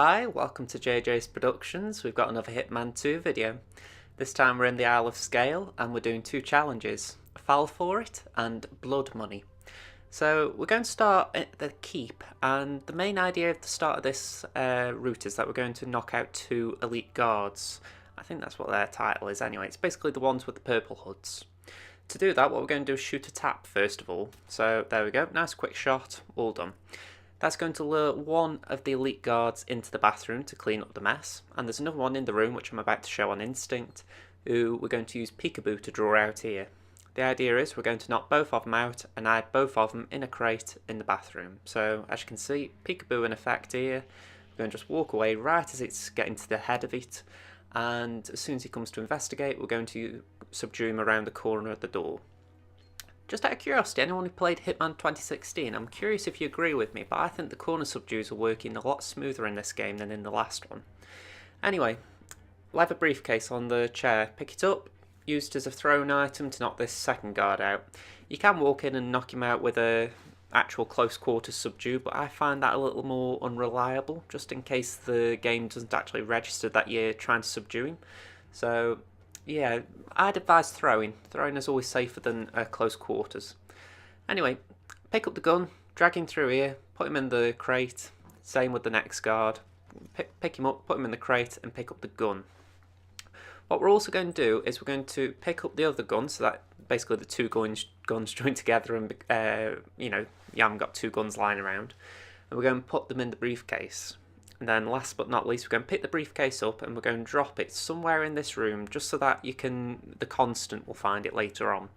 Hi, welcome to JJ's Productions. We've got another Hitman 2 video. This time we're in the Isle of Sgail and we're doing two challenges, Fall for It and Blood Money. So we're going to start at the keep, and the main idea at the start of this route is that we're going to knock out two elite guards. I think that's what their title is anyway. It's basically the ones with the purple hoods. To do that, what we're going to do is shoot a tap first of all. So there we go, nice quick shot, all done. That's going to lure one of the elite guards into the bathroom to clean up the mess, and there's another one in the room which I'm about to show on instinct, who we're going to use peekaboo to draw out here. The idea is we're going to knock both of them out and hide both of them in a crate in the bathroom. So as you can see, peekaboo in effect here. We're going to just walk away right as it's getting to the head of it, and as soon as he comes to investigate, we're going to subdue him around the corner of the door. Just out of curiosity, anyone who played Hitman 2016, I'm curious if you agree with me, but I think the corner subdues are working a lot smoother in this game than in the last one. Anyway, leather briefcase on the chair, pick it up, used as a thrown item to knock this second guard out. You can walk in and knock him out with a actual close quarters subdue, but I find that a little more unreliable, just in case the game doesn't actually register that you're trying to subdue him. So yeah, I'd advise throwing. Throwing is always safer than close quarters. Anyway, pick up the gun, drag him through here, put him in the crate. Same with the next guard. Pick him up, put him in the crate, and pick up the gun. What we're also going to do is we're going to pick up the other gun, so that basically the two guns join together, and you haven't got two guns lying around. And we're going to put them in the briefcase. And then last but not least, we're going to pick the briefcase up and we're going to drop it somewhere in this room, just so that the constant will find it later on.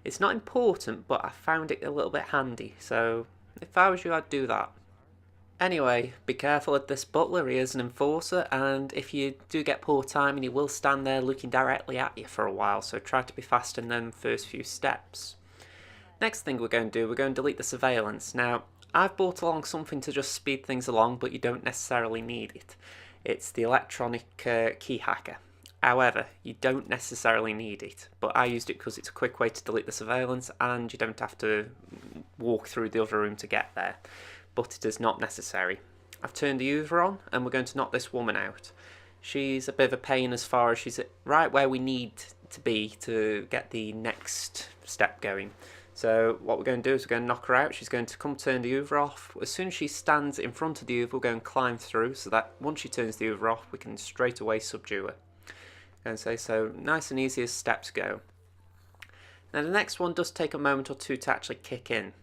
It's not important, but I found it a little bit handy, so if I was you, I'd do that. Anyway, be careful of this butler, he is an enforcer, and if you do get poor timing, he will stand there looking directly at you for a while, so try to be fast in them first few steps. Next thing we're going to do, we're going to delete the surveillance. Now, I've brought along something to just speed things along, but you don't necessarily need it. It's the electronic key hacker. However, you don't necessarily need it, but I used it because it's a quick way to delete the surveillance and you don't have to walk through the other room to get there. But it is not necessary. I've turned the Hoover on and we're going to knock this woman out. She's a bit of a pain as far as she's right where we need to be to get the next step going. So what we're going to do is we're going to knock her out. She's going to come turn the Hoover off. As soon as she stands in front of the Hoover, we're going to climb through, so that once she turns the Hoover off, we can straight away subdue her. And so nice and easy as steps go. Now the next one does take a moment or two to actually kick in.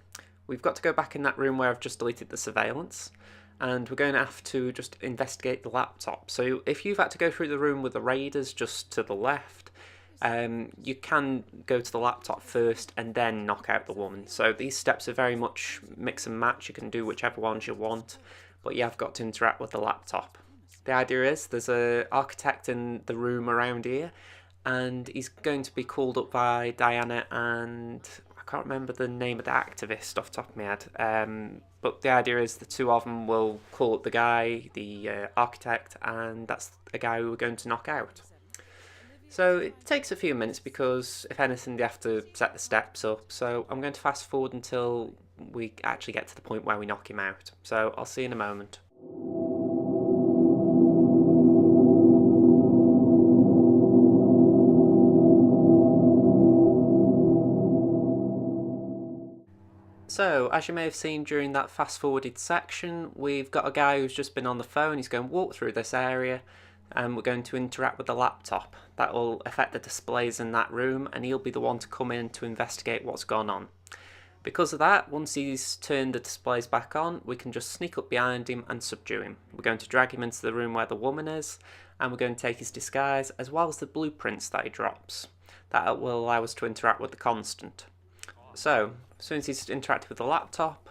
We've got to go back in that room where I've just deleted the surveillance, and we're going to have to just investigate the laptop. So if you've had to go through the room with the raiders just to the left, you can go to the laptop first and then knock out the woman. So these steps are very much mix and match. You can do whichever ones you want, but you have got to interact with the laptop. The idea is there's an architect in the room around here, and he's going to be called up by Diana, and I can't remember the name of the activist off the top of my head, but the idea is the two of them will call up the guy, the architect, and that's a guy who we're going to knock out. So it takes a few minutes because, if anything, they have to set the steps up. So I'm going to fast forward until we actually get to the point where we knock him out. So I'll see you in a moment. So, as you may have seen during that fast forwarded section, we've got a guy who's just been on the phone. He's going to walk through this area, and we're going to interact with the laptop. That will affect the displays in that room, and he'll be the one to come in to investigate what's gone on. Because of that, once he's turned the displays back on, we can just sneak up behind him and subdue him. We're going to drag him into the room where the woman is, and we're going to take his disguise as well as the blueprints that he drops. That will allow us to interact with the constant. So, as soon as he's interacted with the laptop,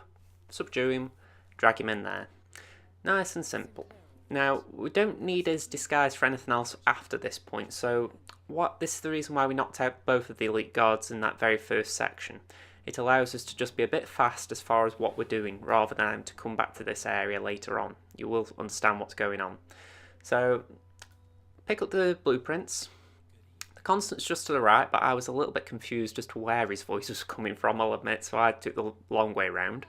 subdue him, drag him in there. Nice and simple. Now, we don't need his disguise for anything else after this point, so this is the reason why we knocked out both of the elite guards in that very first section. It allows us to just be a bit fast as far as what we're doing, rather than having to come back to this area later on. You will understand what's going on. So, pick up the blueprints. The constant's just to the right, but I was a little bit confused as to where his voice was coming from, I'll admit, so I took the long way round.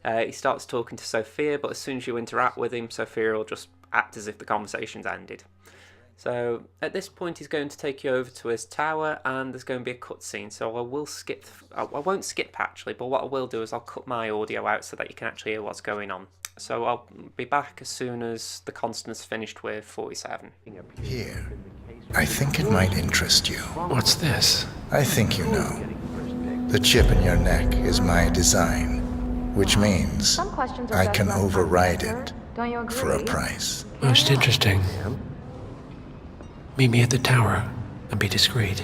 He starts talking to Sophia, but as soon as you interact with him, Sophia will just act as if the conversation's ended. So at this point he's going to take you over to his tower, and there's going to be a cutscene, so I won't skip actually, but what I will do is I'll cut my audio out so that you can actually hear what's going on. So I'll be back as soon as the Constant's finished with 47. Here, I think it might interest you. What's this? I think you know. The chip in your neck is my design, which means I can override it for a price. Most interesting. Meet me at the tower and be discreet.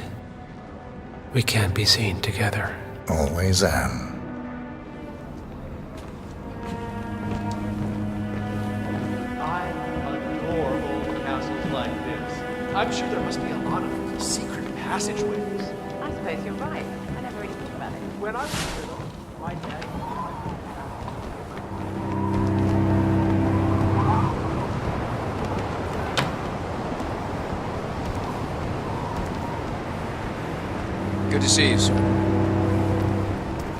We can't be seen together. Always am. I adore old castles like this. I'm sure there must be a lot of secret passageways. I suppose you're right. I never really thought about it. When I was little, my dad... Good to see you, sir.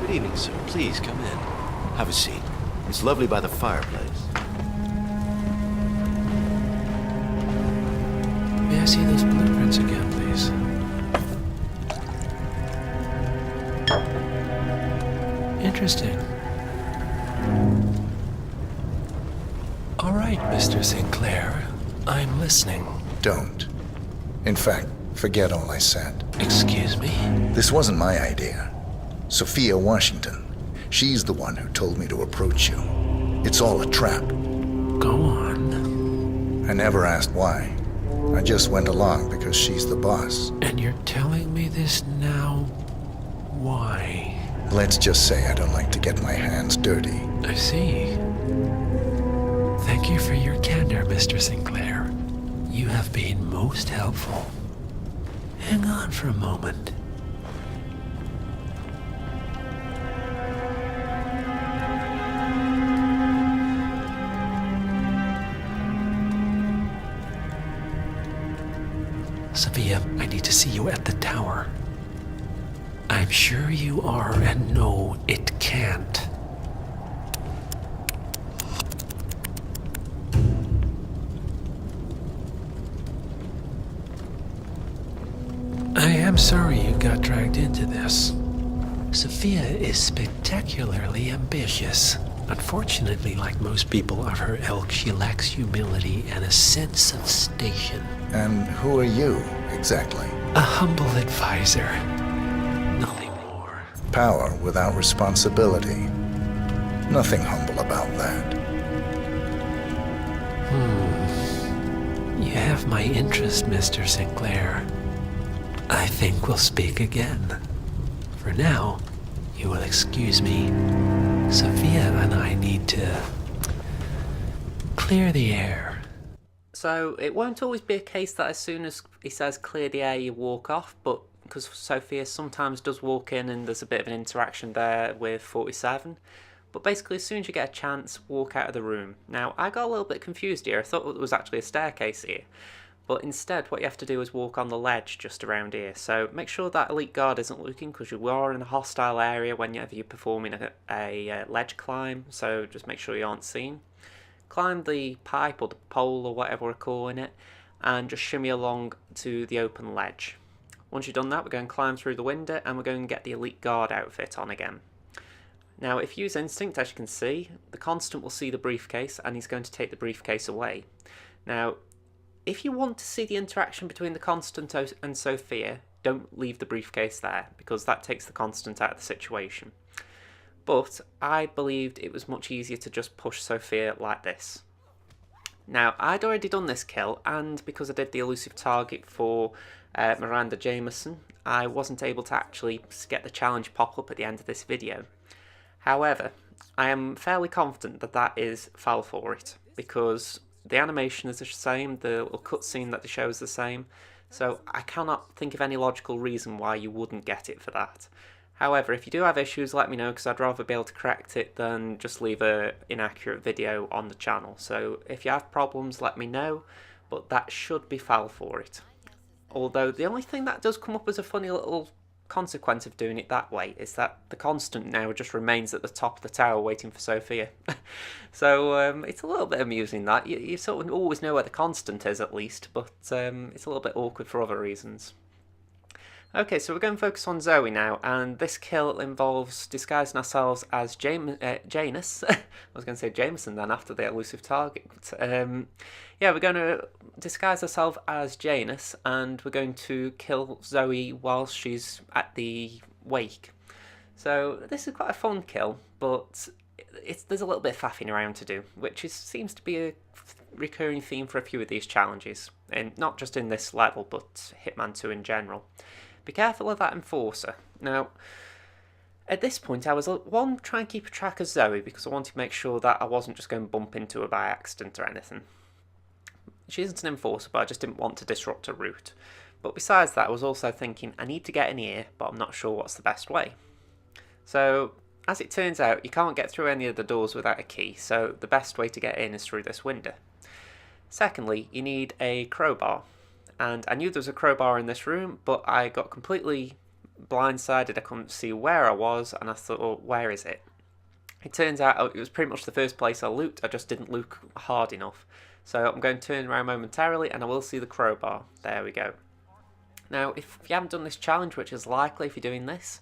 Good evening, sir. Please come in. Have a seat. It's lovely by the fireplace. May I see those blueprints again, please? Interesting. All right, Mr. Sinclair. I'm listening. Don't. In fact, forget all I said. Excuse me? This wasn't my idea. Sophia Washington. She's the one who told me to approach you. It's all a trap. Go on. I never asked why. I just went along because she's the boss. And you're telling me this now? Why? Let's just say I don't like to get my hands dirty. I see. Thank you for your candor, Mr. Sinclair. You have been most helpful. Hang on for a moment. Sophia, I need to see you at the tower. I'm sure you are, and no, it can't. I am sorry you got dragged into this. Sophia is spectacularly ambitious. Unfortunately, like most people of her ilk, she lacks humility and a sense of station. And who are you, exactly? A humble advisor. Nothing more. Power without responsibility. Nothing humble about that. You have my interest, Mr. Sinclair. I think we'll speak again. For now, you will excuse me. Sophia and I need to clear the air. So it won't always be a case that as soon as he says clear the air you walk off, but because Sophia sometimes does walk in and there's a bit of an interaction there with 47. But basically as soon as you get a chance, walk out of the room. Now I got a little bit confused here. I thought there was actually a staircase here. But instead what you have to do is walk on the ledge just around here. So make sure that elite guard isn't looking, because you are in a hostile area whenever you're performing a ledge climb. So just make sure you aren't seen. Climb the pipe or the pole or whatever we're calling it, and just shimmy along to the open ledge. Once you've done that, we're going to climb through the window and we're going to get the elite guard outfit on again. Now if you use instinct, as you can see, the Constant will see the briefcase and he's going to take the briefcase away. Now if you want to see the interaction between the Constant and Sophia, don't leave the briefcase there, because that takes the Constant out of the situation. But I believed it was much easier to just push Sophia like this. Now I'd already done this kill, and because I did the elusive target for Miranda Jameson, I wasn't able to actually get the challenge pop up at the end of this video. However, I am fairly confident that that is foul for it, because the animation is the same, the little cutscene that they show is the same, so I cannot think of any logical reason why you wouldn't get it for that. However, if you do have issues, let me know, because I'd rather be able to correct it than just leave an inaccurate video on the channel. So if you have problems, let me know, but that should be foul for it. Although the only thing that does come up as a funny little consequence of doing it that way is that the constant now just remains at the top of the tower waiting for Sophia. So it's a little bit amusing that. You sort of always know where the constant is at least, but it's a little bit awkward for other reasons. Okay, so we're going to focus on Zoe now, and this kill involves disguising ourselves as Janus. I was going to say Jameson then after the elusive target. Yeah, we're going to disguise ourselves as Janus, and we're going to kill Zoe while she's at the wake. So this is quite a fun kill, but there's a little bit of faffing around to do, which seems to be a recurring theme for a few of these challenges, and not just in this level, but Hitman 2 in general. Be careful of that enforcer. Now, at this point, I was trying to keep a track of Zoe because I wanted to make sure that I wasn't just going to bump into her by accident or anything. She isn't an enforcer, but I just didn't want to disrupt her route. But besides that, I was also thinking, I need to get in here, but I'm not sure what's the best way. So, as it turns out, you can't get through any of the doors without a key, so the best way to get in is through this window. Secondly, you need a crowbar. And I knew there was a crowbar in this room, but I got completely blindsided. I couldn't see where I was, and I thought, well, where is it? It turns out it was pretty much the first place I looked. I just didn't look hard enough. So I'm going to turn around momentarily, and I will see the crowbar. There we go. Now, if you haven't done this challenge, which is likely if you're doing this,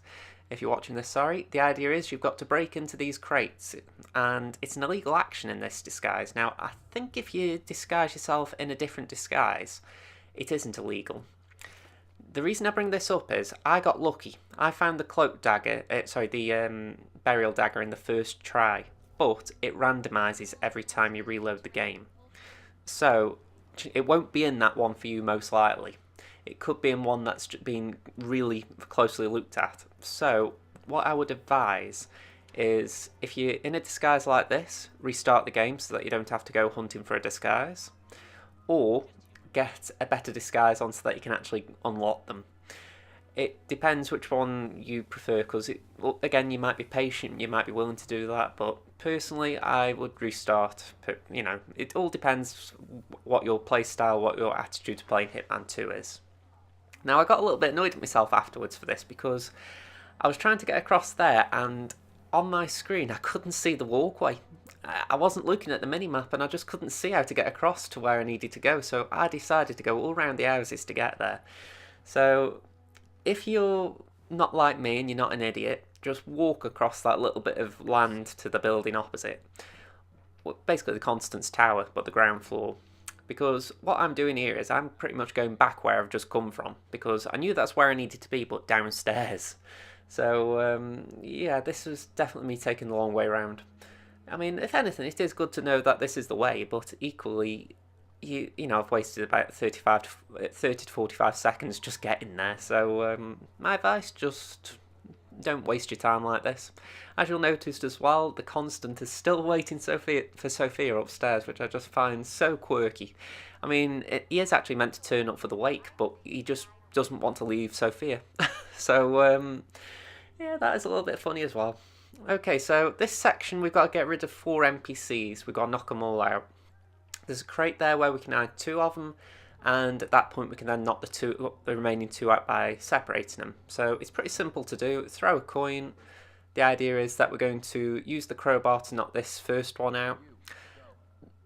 if you're watching this, sorry, the idea is you've got to break into these crates, and it's an illegal action in this disguise. Now, I think if you disguise yourself in a different disguise, it isn't illegal. The reason I bring this up is I got lucky. I found the cloak dagger, the burial dagger in the first try, but it randomises every time you reload the game. So it won't be in that one for you most likely. It could be in one that's been really closely looked at. So what I would advise is if you're in a disguise like this, restart the game so that you don't have to go hunting for a disguise, or get a better disguise on so that you can actually unlock them. It depends which one you prefer, because again, you might be patient, you might be willing to do that, but personally I would restart. You know, it all depends what your play style, what your attitude to playing Hitman 2 is. Now, I got a little bit annoyed at myself afterwards for this because I was trying to get across there, and on my screen I couldn't see the walkway. I wasn't looking at the minimap, and I just couldn't see how to get across to where I needed to go, so I decided to go all around the houses to get there. So if you're not like me and you're not an idiot, just walk across that little bit of land to the building opposite. Well, basically the Constance Tower, but the ground floor. Because what I'm doing here is I'm pretty much going back where I've just come from, because I knew that's where I needed to be, but downstairs. So yeah, this was definitely me taking the long way around. I mean, if anything, it is good to know that this is the way, but equally, you know, I've wasted about 30 to 45 seconds just getting there, so my advice, just don't waste your time like this. As you'll notice as well, the Constant is still waiting for Sophia upstairs, which I just find so quirky. I mean, he is actually meant to turn up for the wake, but he just doesn't want to leave Sophia. So, yeah, that is a little bit funny as well. Okay, so this section we've got to get rid of 4 NPCs. We've got to knock them all out. There's a crate there where we can add 2 of them, and at that point we can then knock the remaining 2 out by separating them. So it's pretty simple to do. Throw a coin. The idea is that we're going to use the crowbar to knock this first one out.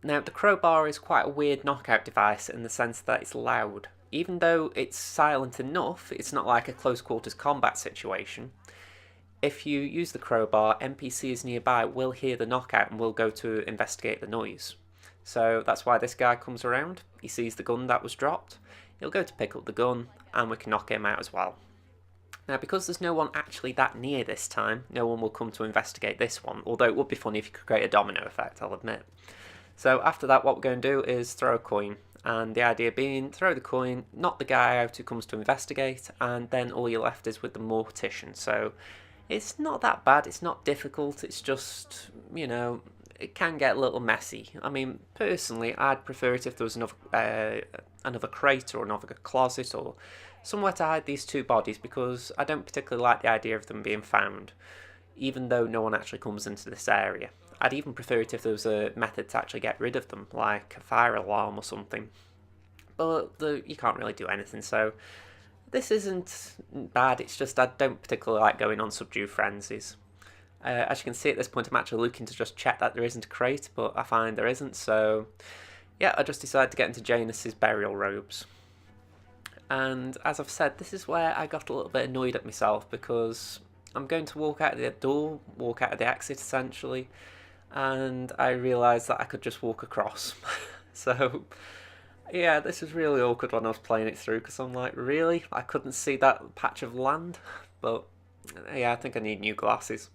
Now, the crowbar is quite a weird knockout device in the sense that it's loud. Even though it's silent enough, it's not like a close quarters combat situation. If you use the crowbar, NPCs nearby will hear the knockout and will go to investigate the noise. So that's why this guy comes around. He sees the gun that was dropped. He'll go to pick up the gun, and we can knock him out as well. Now, because there's no one actually that near this time, no one will come to investigate this one, although it would be funny if you could create a domino effect, I'll admit. So after that, what we're going to do is throw a coin. And the idea being, throw the coin, knock the guy out who comes to investigate, and then all you're left is with the mortician. So it's not that bad, it's not difficult, it's just, you know, it can get a little messy. I mean, personally, I'd prefer it if there was another crate or another closet or somewhere to hide these 2 bodies, because I don't particularly like the idea of them being found, even though no one actually comes into this area. I'd even prefer it if there was a method to actually get rid of them, like a fire alarm or something. But you can't really do anything, so this isn't bad, it's just I don't particularly like going on subdue frenzies. As you can see at this point, I'm actually looking to just check that there isn't a crate, but I find there isn't, so yeah, I just decided to get into Janus's burial robes. And as I've said, this is where I got a little bit annoyed at myself, because I'm going to walk out of the door, walk out of the exit essentially, and I realised that I could just walk across. So yeah, this was really awkward when I was playing it through, because I'm like, really? I couldn't see that patch of land? But yeah, I think I need new glasses.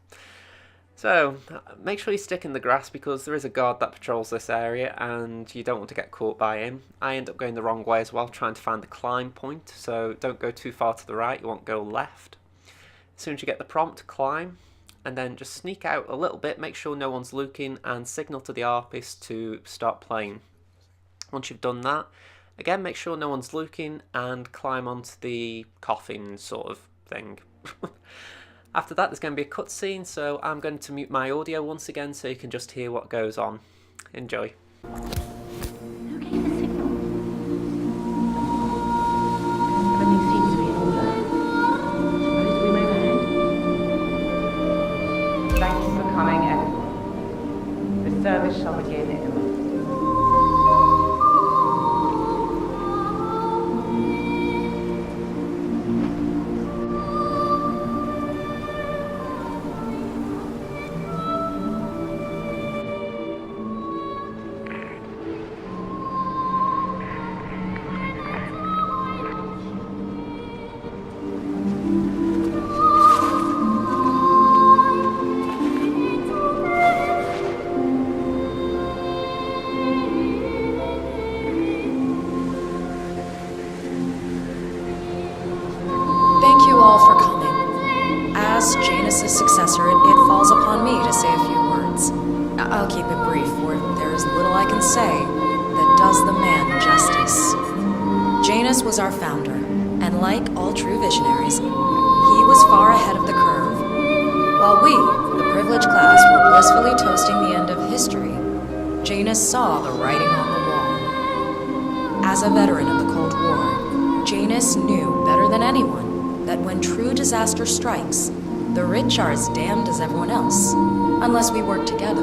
So make sure you stick in the grass, because there is a guard that patrols this area and you don't want to get caught by him. I end up going the wrong way as well, trying to find the climb point, so don't go too far to the right, you won't go left. As soon as you get the prompt, climb, and then just sneak out a little bit, make sure no one's looking, and signal to the harpist to start playing. Once you've done that, again make sure no one's looking and climb onto the coffin sort of thing. After that there's going to be a cutscene, so I'm going to mute my audio once again so you can just hear what goes on. Enjoy. Who gave the signal? Everything seems to be in order. Suppose we move ahead? Thank you for coming, Edward. The service shall begin in a moment. Successor, it falls upon me to say a few words. I'll keep it brief, for there is little I can say that does the man justice. Janus was our founder, and like all true visionaries, he was far ahead of the curve. While we, the privileged class, were blissfully toasting the end of history, Janus saw the writing on the wall. As a veteran of the Cold War, Janus knew better than anyone that when true disaster strikes, the rich are as damned as everyone else, unless we work together.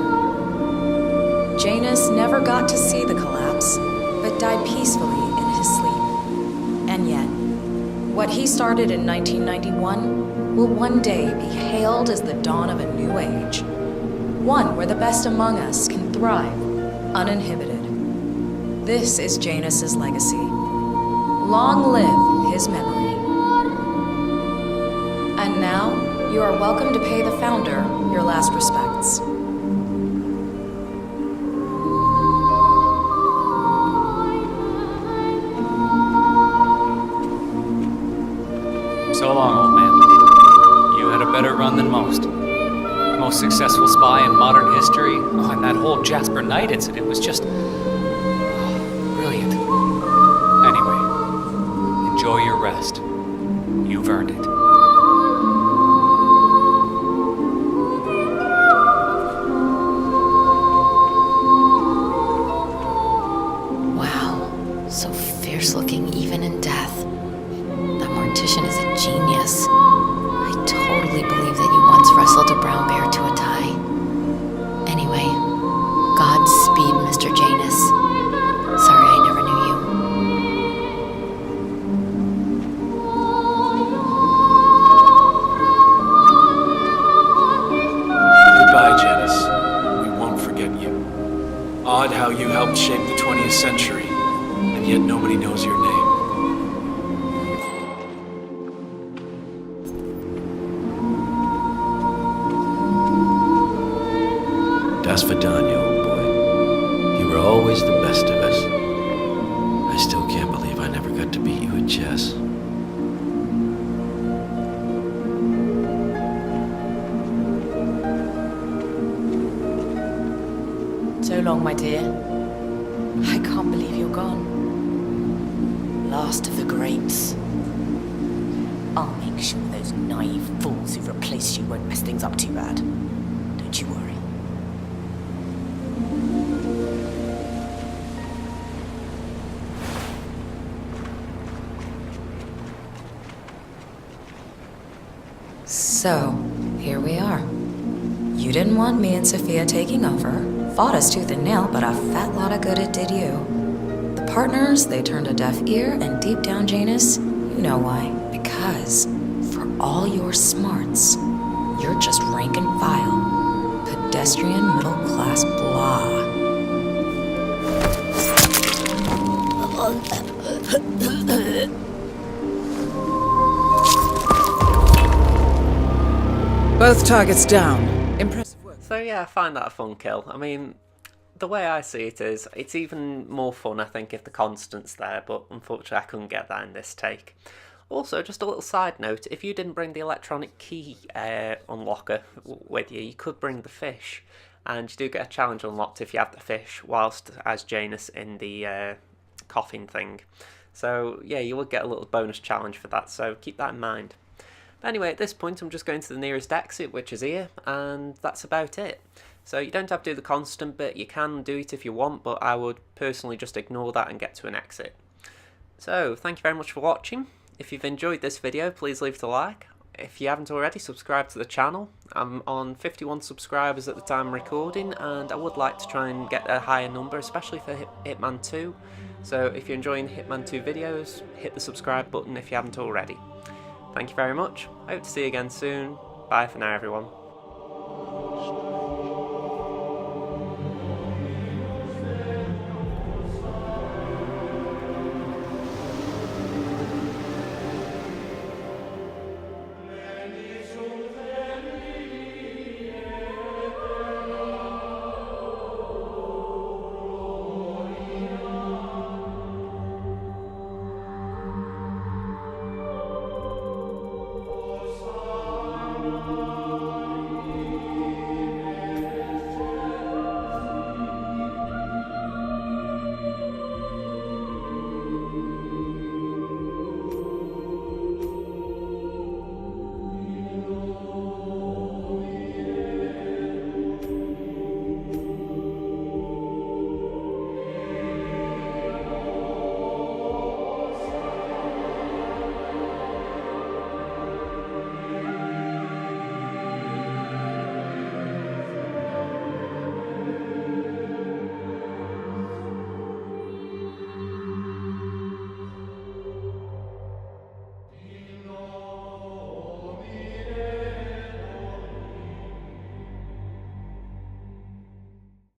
Janus never got to see the collapse, but died peacefully in his sleep. And yet, what he started in 1991 will one day be hailed as the dawn of a new age. One where the best among us can thrive, uninhibited. This is Janus's legacy. Long live his memory. And now, you are welcome to pay the founder your last respects. So long, old man. You had a better run than most. Most successful spy in modern history. Oh, and that whole Jasper Knight incident was just brilliant. Anyway, enjoy your rest. You've earned it. Looking even in death. That mortician is a genius. I totally believe that you once wrestled a brown bear to a tie. Anyway, Godspeed, Mr. Janus. Sorry I never knew you. Goodbye, Janus. We won't forget you. Odd how you helped shape the 20th century. And yet nobody knows your name. Das Vidania, old boy. You were always the best of us. I still can't believe I never got to beat you at chess. So long, my dear. I can't believe you're gone. Last of the greats. I'll make sure those naive fools who've replaced you won't mess things up too bad. Don't you worry. So, here we are. You didn't want me and Sophia taking over, fought us tooth and nail, but a fat lot of good it did you. The partners, they turned a deaf ear, and deep down, Janus, you know why. Because, for all your smarts, you're just rank and file. Pedestrian middle-class blah. Both targets down. Impressive work. So yeah, I find that a fun kill. I mean, the way I see it is, it's even more fun, I think, if the constant's there, but unfortunately I couldn't get that in this take. Also, just a little side note, if you didn't bring the electronic key unlocker with you, you could bring the fish, and you do get a challenge unlocked if you have the fish, whilst as Janus in the coffin thing. So yeah, you will get a little bonus challenge for that, so keep that in mind. But anyway, at this point I'm just going to the nearest exit, which is here, and that's about it. So you don't have to do the constant bit, you can do it if you want, but I would personally just ignore that and get to an exit. So, thank you very much for watching. If you've enjoyed this video, please leave it a like. If you haven't already, subscribe to the channel. I'm on 51 subscribers at the time of recording, and I would like to try and get a higher number, especially for Hitman 2. So if you're enjoying Hitman 2 videos, hit the subscribe button if you haven't already. Thank you very much. I hope to see you again soon. Bye for now, everyone.